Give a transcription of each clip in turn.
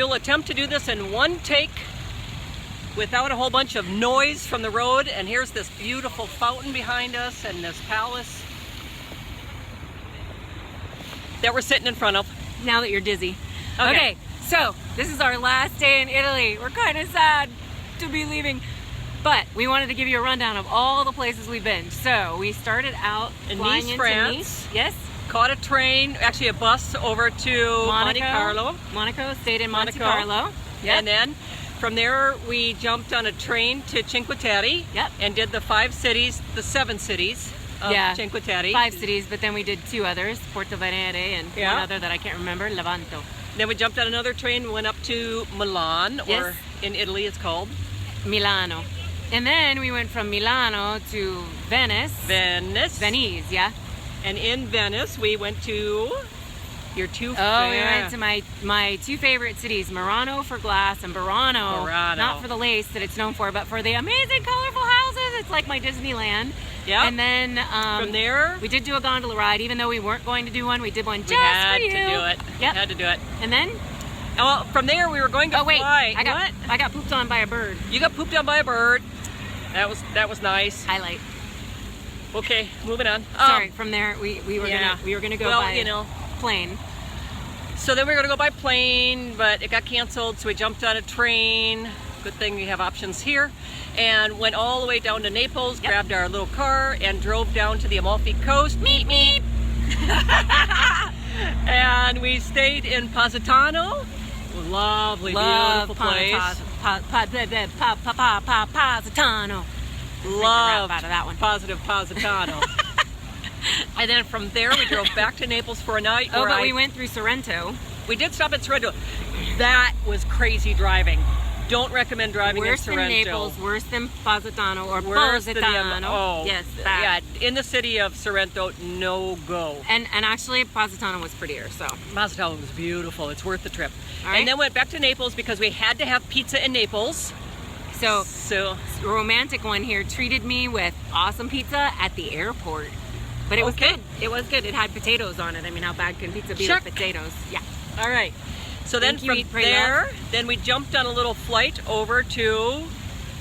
we'll attempt to do this in one take without a whole bunch of noise from the road. And here's this beautiful fountain behind us and this palace that we're sitting in front of. Now that you're dizzy. Okay, so this is our last day in Italy. We're kind of sad to be leaving, but we wanted to give you a rundown of all the places we've been. So we started out In flying Nice, into France. Nice. Yes. Caught a train, actually a bus over to Monte Carlo. Monaco, stayed in Monte Carlo. Yep. And then from there we jumped on a train to Cinque Terre. Yep. And did the 5 cities, the 7 cities of Cinque Terre. 5 cities, but then we did 2 others, Porto Venere and one other that I can't remember, Levanto. Then we jumped on another train, went up to Milan, or in Italy it's called Milano. And then we went from Milano to Venice. Venice, yeah. And in Venice we went to your two we went to my 2 favorite cities, Murano for glass and Burano, not for the lace that it's known for, but for the amazing colorful houses. It's like my Disneyland. Yeah. And then from there we did do a gondola ride, even though we weren't going to do one. We did one just for you. We had to do it. Yep. Had to do it. And then well, from there we were going to fly. I got pooped on by a bird. You got pooped on by a bird. That was nice. Highlight. Okay, moving on. Sorry, from there we were gonna go by plane. So then we were gonna go by plane, but it got canceled, so we jumped on a train. Good thing we have options here. And went all the way down to Naples, grabbed our little car, and drove down to the Amalfi Coast. Meep, meep. And we stayed in Positano. Lovely, beautiful place. Positano. Love out of that one. Positive Positano. And then from there we drove back to Naples for a night. But we went through Sorrento. We did stop at Sorrento. That was crazy driving. Don't recommend driving in Sorrento. Worse than Naples, worse than Positano, or worse Positano. Yes, that. Yeah, in the city of Sorrento, no go. And actually, Positano was prettier, so. Positano was beautiful. It's worth the trip. All right. And then went back to Naples because we had to have pizza in Naples. So romantic one here treated me with awesome pizza at the airport. But it was good. It was good. It had potatoes on it. I mean, how bad can pizza be with potatoes? Yeah. All right. So then from there, then we jumped on a little flight over to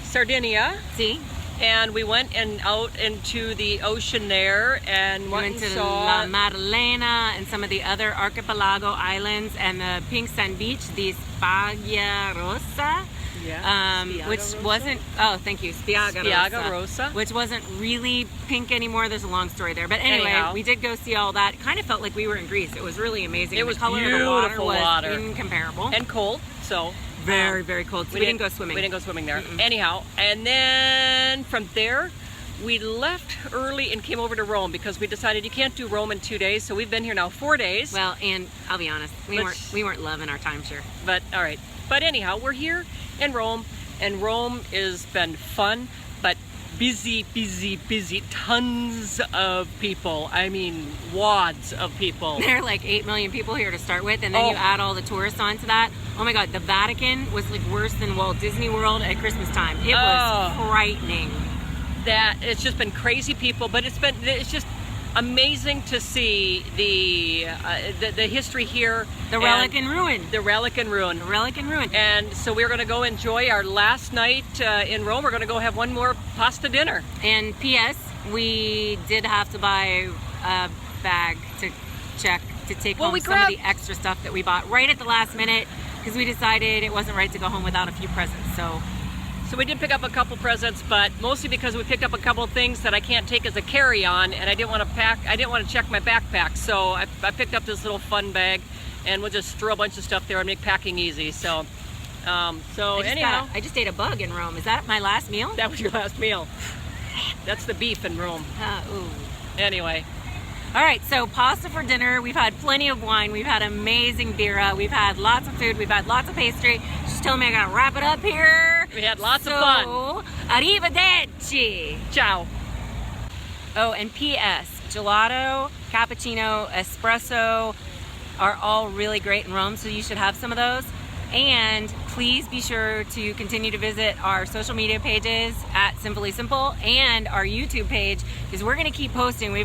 Sardinia. See? And we went out into the ocean there and went to La Maddalena and some of the other archipelago islands and the pink sand beach, the Spagna Rossa. Yeah, which wasn't, thank you, Spiaggia Rossa. Which wasn't really pink anymore. There's a long story there. But anyway, we did go see all that. It kind of felt like we were in Greece. It was really amazing. It was the color beautiful of the water was incomparable. And cold, so. Very, very cold. So we didn't go swimming. We didn't go swimming there. Anyhow, and then from there, we left early and came over to Rome because we decided you can't do Rome in 2 days. So we've been here now 4 days. Well, and I'll be honest, we weren't loving our timeshare. But all right. But anyhow, we're here in Rome, and Rome has been fun, but busy, busy, busy. Tons of people. I mean, wads of people. There are like 8 million people here to start with, and then you add all the tourists onto that. Oh my God, the Vatican was like worse than Walt Disney World at Christmas time. It was frightening. That it's just been crazy people, but it's just amazing to see the history here. The relic and ruin. The relic and ruin. The relic and ruin. And so we're going to go enjoy our last night in Rome. We're going to go have one more pasta dinner. And P.S. we did have to buy a bag to take home some of the extra stuff that we bought right at the last minute because we decided it wasn't right to go home without a few presents. So we did pick up a couple presents, but mostly because we picked up a couple of things that I can't take as a carry-on, and I didn't want to pack. I didn't want to check my backpack, so I picked up this little fun bag, and we'll just throw a bunch of stuff there and make packing easy. So, anyhow, I just ate a bug in Rome. Is that my last meal? That was your last meal. That's the beef in Rome. Ooh. Anyway. All right, so pasta for dinner. We've had plenty of wine. We've had amazing birra. We've had lots of food. We've had lots of pastry. She's telling me I gotta wrap it up here. We had lots of fun. Arrivederci. Ciao. Oh, and P.S. Gelato, cappuccino, espresso are all really great in Rome, so you should have some of those. And please be sure to continue to visit our social media pages at Cinfully Simple and our YouTube page because we're going to keep posting. We're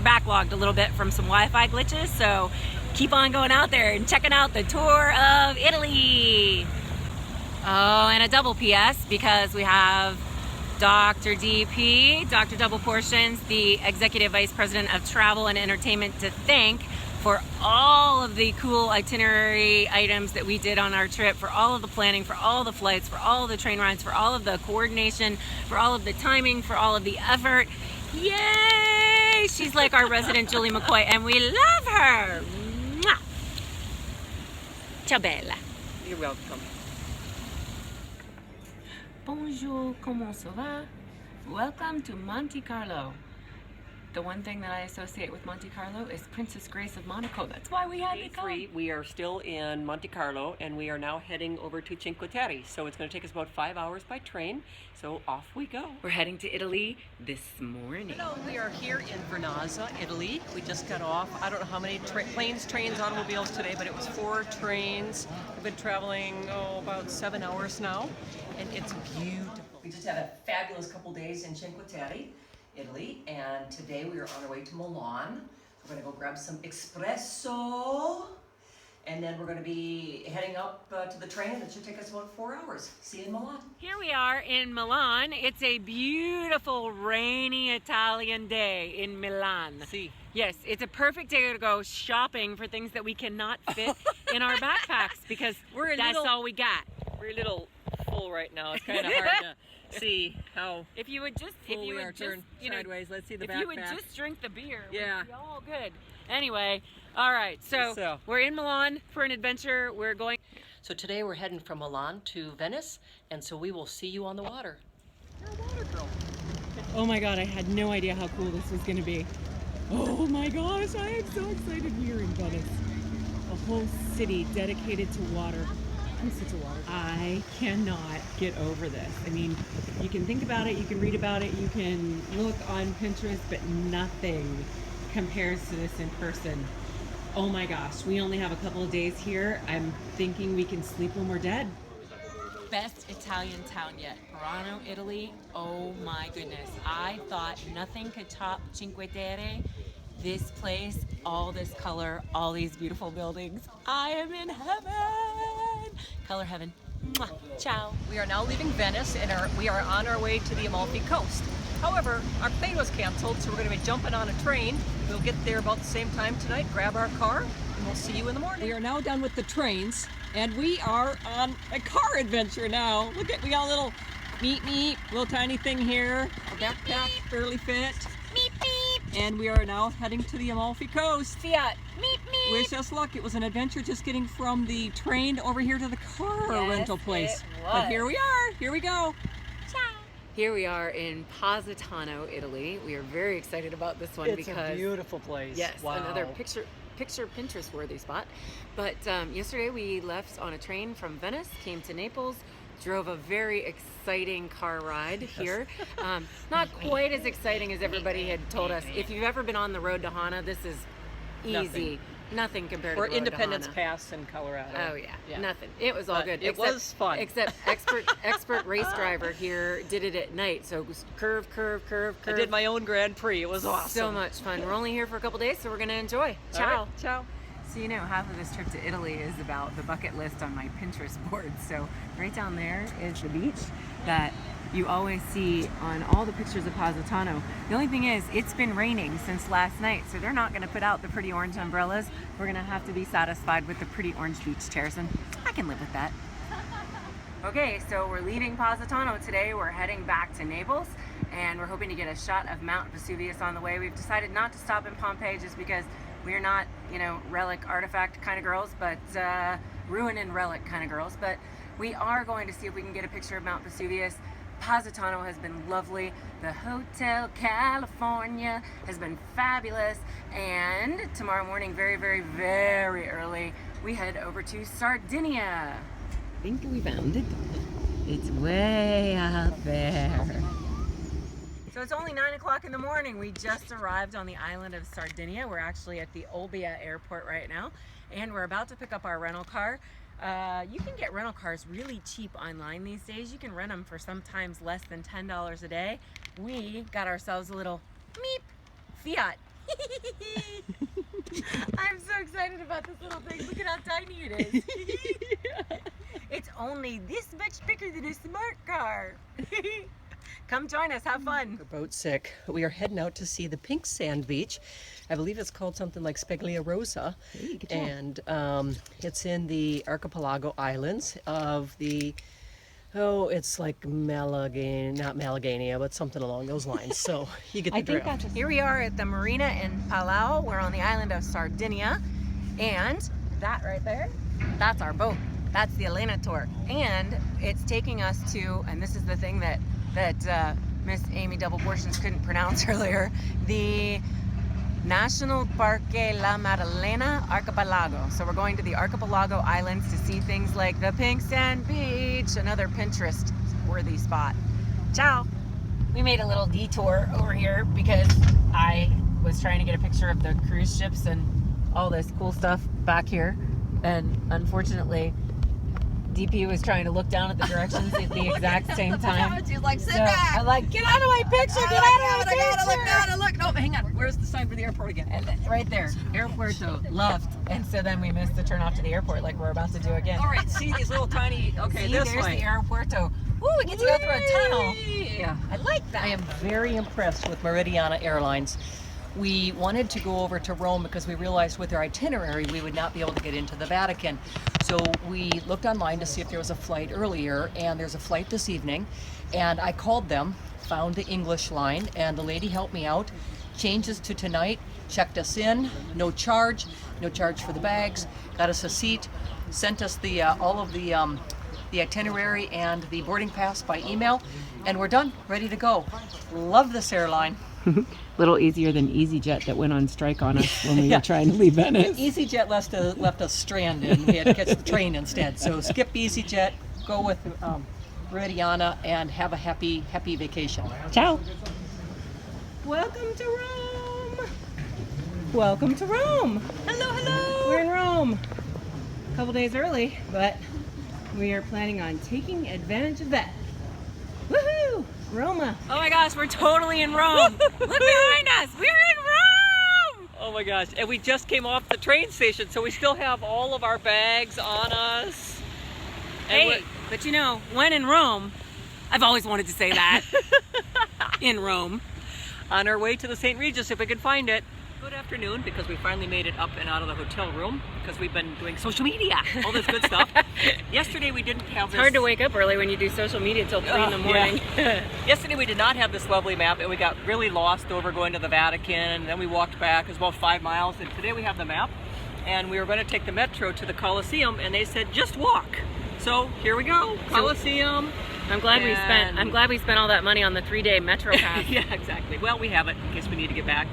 backlogged a little bit from some Wi-Fi glitches, so keep on going out there and checking out the tour of Italy. Oh, and a double PS because we have Dr. DP, Dr. Double Portions, the Executive Vice President of Travel and Entertainment, to thank for all of the cool itinerary items that we did on our trip, for all of the planning, for all the flights, for all of the train rides, for all of the coordination, for all of the timing, for all of the effort. Yay! She's like our resident Julie McCoy, and we love her. Mwah. Ciao bella. You're welcome. Bonjour, comment ça va? Welcome to Monte Carlo. The one thing that I associate with Monte Carlo is Princess Grace of Monaco. That's why we had to come. We are still in Monte Carlo, and we are now heading over to Cinque Terre. So it's going to take us about 5 hours by train. So off we go. We're heading to Italy this morning. Hello, we are here in Vernazza, Italy. We just got off. I don't know how many planes, trains, automobiles today, but it was 4 trains. We've been traveling, about 7 hours now, and it's beautiful. We just had a fabulous couple days in Cinque Terre, Italy, and today we are on our way to Milan. We're gonna go grab some espresso, and then we're gonna be heading up to the train, and it should take us about 4 hours. See you in Milan. Here we are in Milan. It's a beautiful rainy Italian day in Milan. See. Yes, it's a perfect day to go shopping for things that we cannot fit in our backpacks because that's all we got. We're a little full right now. It's kind of hard to see how if you would just turn sideways. Let's see the backpack. If you would just drink the beer, yeah, we'd be all good. Anyway, all right. So we're in Milan for an adventure. We're going. So today we're heading from Milan to Venice, and so we will see you on the water. You're a water girl. Oh my God! I had no idea how cool this was going to be. Oh my gosh! I am so excited here in Venice. A whole city dedicated to water. I'm such a water girl. I cannot get over this. I mean, you can think about it, you can read about it, you can look on Pinterest, but nothing compares to this in person. Oh my gosh, we only have a couple of days here. I'm thinking we can sleep when we're dead. Best Italian town yet, Murano, Italy. Oh my goodness. I thought nothing could top Cinque Terre. This place, all this color, all these beautiful buildings. I am in heaven. Color heaven. Mwah. Ciao. We are now leaving Venice, and we are on our way to the Amalfi Coast. However, our plane was canceled, so we're going to be jumping on a train. We'll get there about the same time tonight, grab our car, and we'll see you in the morning. We are now done with the trains, and we are on a car adventure now. Look at, we got a little meep, little tiny thing here. Our backpack barely fit. And we are now heading to the Amalfi Coast. Fiat. Wish us luck. It was an adventure just getting from the train over here to the car rental place. But here we are. Here we go. Ciao. Here we are in Positano, Italy. We are very excited about this one because it's a beautiful place. Yes, wow. Another picture Pinterest worthy spot. But yesterday we left on a train from Venice, came to Naples, drove a very exciting car ride here. Not quite as exciting as everybody had told us. If you've ever been on the road to Hana, this is easy. Nothing compared to the road Independence to Hana. Pass in Colorado. Oh yeah, nothing. It was all good. It was fun. Except expert race driver here did it at night. So it was curve. I did my own Grand Prix. It was awesome. So much fun. We're only here for a couple days, so we're gonna enjoy. Ciao. All right. Ciao. So you know, half of this trip to Italy is about the bucket list on my Pinterest board. So right down there is the beach that you always see on all the pictures of Positano. The only thing is, it's been raining since last night, so they're not going to put out the pretty orange umbrellas. We're going to have to be satisfied with the pretty orange beach chairs, and I can live with that. Okay, so we're leaving Positano today. We're heading back to Naples, and we're hoping to get a shot of Mount Vesuvius on the way. We've decided not to stop in Pompeii just because we're not, relic artifact kind of girls, but ruin and relic kind of girls. But we are going to see if we can get a picture of Mount Vesuvius. Positano has been lovely. The Hotel California has been fabulous. And tomorrow morning, very, very, very early, we head over to Sardinia. I think we found it. It's way out there. So it's only 9 o'clock in the morning. We just arrived on the island of Sardinia. We're actually at the Olbia airport right now, and we're about to pick up our rental car. You can get rental cars really cheap online these days. You can rent them for sometimes less than $10 a day. We got ourselves a little Fiat. I'm so excited about this little thing. Look at how tiny it is. It's only this much bigger than a smart car. Come join us, have fun. We're boat sick. We are heading out to see the pink sand beach. I believe it's called something like Speglia Rosa. Hey, good job. And it's in the archipelago islands of the, oh, it's like Malagania, not Malagania, but something along those lines. So you get the drift. Here we are at the marina in Palau. We're on the island of Sardinia. And that right there, that's our boat. That's the Elena tour. And it's taking us to, and this is the thing that Miss Amy Double Portions couldn't pronounce earlier, the National Parque La Madalena Archipelago. So we're going to the archipelago islands to see things like the pink sand beach, another Pinterest worthy spot. Ciao. We made a little detour over here because I was trying to get a picture of the cruise ships and all this cool stuff back here, and unfortunately DP was trying to look down at the directions at the exact same time. She's like, sit So back. I'm like, get out of my picture, get out of my picture. I gotta look. No, hang on. Where's the sign for the airport again? And right there, Aeropuerto, left. And so then we missed the turn off to the airport like we're about to do again. All right, see these little tiny, okay, See, this there's way. the Aeropuerto. Ooh, we get to go through a tunnel. Yeah. I like that. I am very impressed with Meridiana Airlines. We wanted to go over to Rome because we realized with our itinerary we would not be able to get into the Vatican. So we looked online to see if there was a flight earlier, and there's a flight this evening. And I called them, found the English line, and the lady helped me out. Changed us to tonight, checked us in, no charge for the bags, got us a seat, sent us the all of the itinerary and the boarding pass by email, and we're done, ready to go. Love this airline. Little easier than EasyJet that went on strike on us when we Yeah. were trying to leave Venice. EasyJet left us stranded, and we had to catch the train instead. So skip EasyJet, go with Meridiana, and have a happy vacation. Ciao. Welcome to Rome. Welcome to Rome. Hello, hello. We're in Rome. A couple days early, but we are planning on taking advantage of that. Woohoo! Roma. Oh my gosh, we're totally in Rome. Look behind us. We're in Rome. Oh my gosh, and we just came off the train station, so we still have all of our bags on us. And Hey, but you know, when in Rome, I've always wanted to say that. In Rome. on our way to the St. Regis if we can find it. Good afternoon, because we finally made it up and out of the hotel room because we've been doing social media, all this good stuff. Yesterday we didn't have this. It's hard to wake up early when you do social media till 3 in the morning. Yeah. Yesterday we did not have this lovely map, and we got really lost over going to the Vatican, and then we walked back. It was about 5 miles, and today we have the map, and we were going to take the metro to the Colosseum, and they said just walk. So here we go, Colosseum. I'm glad we spent all that money on the 3-day metro pass. Yeah, exactly. Well, we have it in case we need to get back.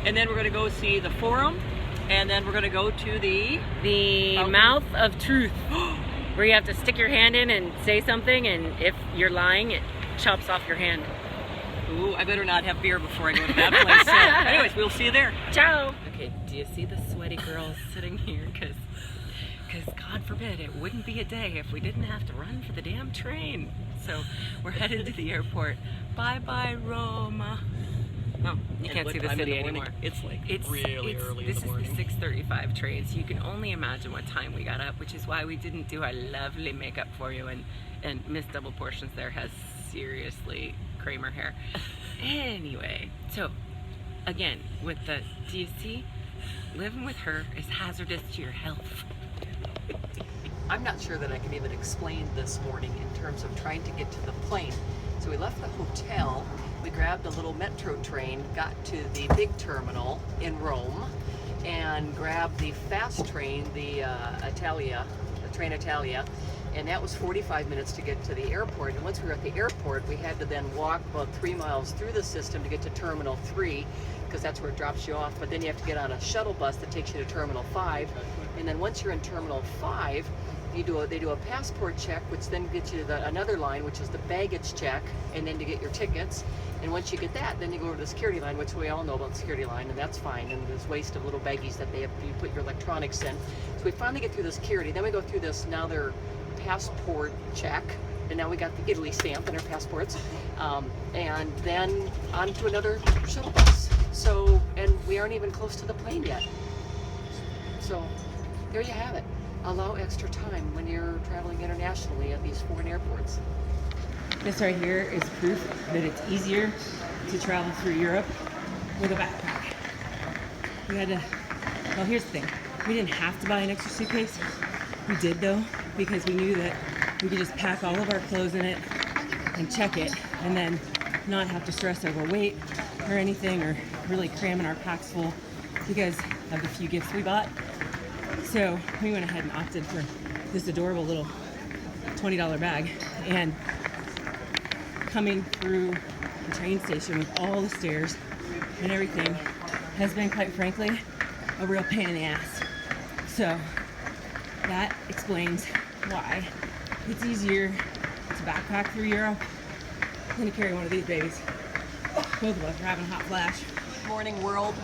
And then we're going to go see the Forum, and then we're going to go to the Mouth of Truth, where you have to stick your hand in and say something, and if you're lying, it chops off your hand. Ooh, I better not have beer before I go to that place. So, anyways, we'll see you there. Ciao. Okay, do you see the sweaty girls sitting here? Because God forbid it wouldn't be a day if we didn't have to run for the damn train. So we're headed to the airport. Bye bye, Roma. No, you can't see the city anymore. It's like really early This in the morning. is the 6:35 train, so you can only imagine what time we got up, which is why we didn't do our lovely makeup for you. And Miss Double Portions there has seriously Kramer hair. Anyway, so again, with the, do you see? Living with her is hazardous to your health. I'm not sure that I can even explain this morning in terms of trying to get to the plane. So we left the hotel, we grabbed a little metro train, got to the big terminal in Rome, and grabbed the fast train, the Train Italia, and that was 45 minutes to get to the airport. And once we were at the airport, we had to then walk about 3 miles through the system to get to Terminal 3, because that's where it drops you off. But then you have to get on a shuttle bus that takes you to Terminal 5. And then once you're in Terminal 5, they do a passport check, which then gets you to another line, which is the baggage check, and then to get your tickets. And once you get that, then you go to the security line, which we all know about the security line, and that's fine. And there's waste of little baggies that you put your electronics in. So we finally get through the security. Then we go through this, now their passport check, and now we got the Italy stamp in our passports, and then on to another shuttle bus. So, and we aren't even close to the plane yet. So there you have it. allow extra time when you're traveling internationally at these foreign airports. This right here is proof that it's easier to travel through Europe with a backpack. We had to, well, here's the thing. We didn't have to buy an extra suitcase. We did though, because we knew that we could just pack all of our clothes in it and check it, and then not have to stress over weight or anything, or really cramming our packs full because of the few gifts we bought. So we went ahead and opted for this adorable little $20 bag, and coming through the train station with all the stairs and everything has been, quite frankly, a real pain in the ass. So that explains why it's easier to backpack through Europe than to carry one of these babies. Both of us are having a hot flash. Morning world.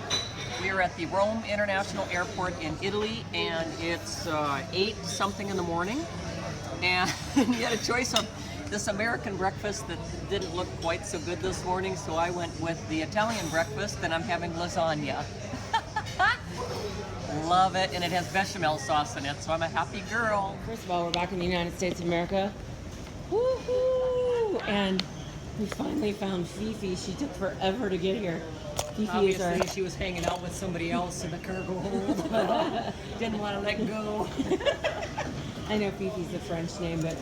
We are at the Rome International Airport in Italy, and it's 8 something in the morning, and you had a choice of this American breakfast that didn't look quite so good this morning, so I went with the Italian breakfast, and I'm having lasagna. Love it, and it has bechamel sauce in it, so I'm a happy girl. First of all, we're back in the United States of America. Woohoo! And we finally found Fifi. She took forever to get here. Fifi Obviously, is our... she was hanging out with somebody else in the cargo hold. Didn't want to let go. I know Fifi's the French name, but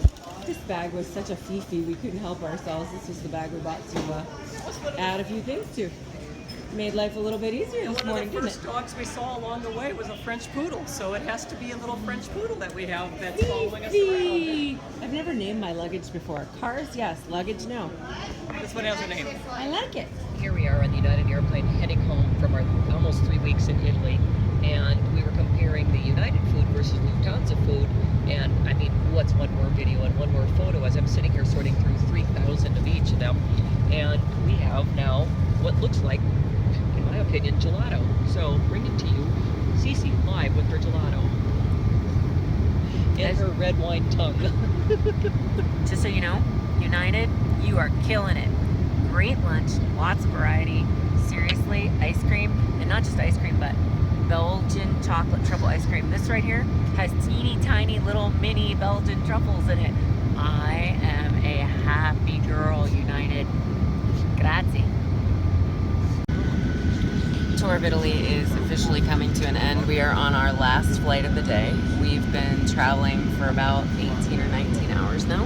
this bag was such a Fifi, we couldn't help ourselves. This was the bag we bought to add a few things to. Made life a little bit easier this morning, One of the didn't first it? dogs we saw along the way was a French poodle, so it has to be a little French poodle that we have that's following us around. Fifi! I've never named my luggage before. Cars, yes. Luggage, no. This one has a name. I like it. Here we are on the United airplane heading home from our almost 3 weeks in Italy, and we were comparing the United food versus Lufthansa food, and I mean, what's one more video and one more photo as I'm sitting here sorting through 3,000 of each of them, and we have now what looks like, in my opinion, gelato. So bringing to you Cece live with her gelato and her red wine tongue. Just so you know, United, you are killing it. Great lunch, lots of variety. Seriously, ice cream, and not just ice cream, but Belgian chocolate truffle ice cream. This right here has teeny tiny little mini Belgian truffles in it. I am a happy girl, United. Grazie. Tour of Italy is officially coming to an end. We are on our last flight of the day. We've been traveling for about 18 or 19 hours now.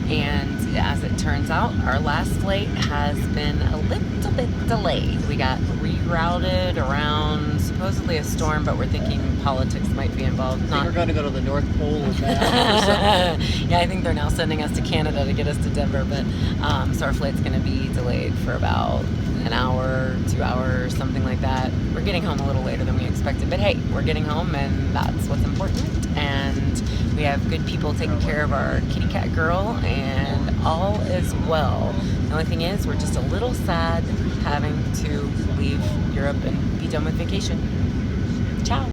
And as it turns out, our last flight has been a little bit delayed. We got rerouted around supposedly a storm, but we're thinking politics might be involved. We're going to go to the North Pole with that. Yeah, I think they're now sending us to Canada to get us to Denver, but so our flight's going to be delayed for about an hour, 2 hours, something like that. We're getting home a little later than we expected, but hey, we're getting home, and that's what's important. And we have good people taking care of our kitty cat girl, and all is well. The only thing is, we're just a little sad having to leave Europe and be done with vacation. Ciao.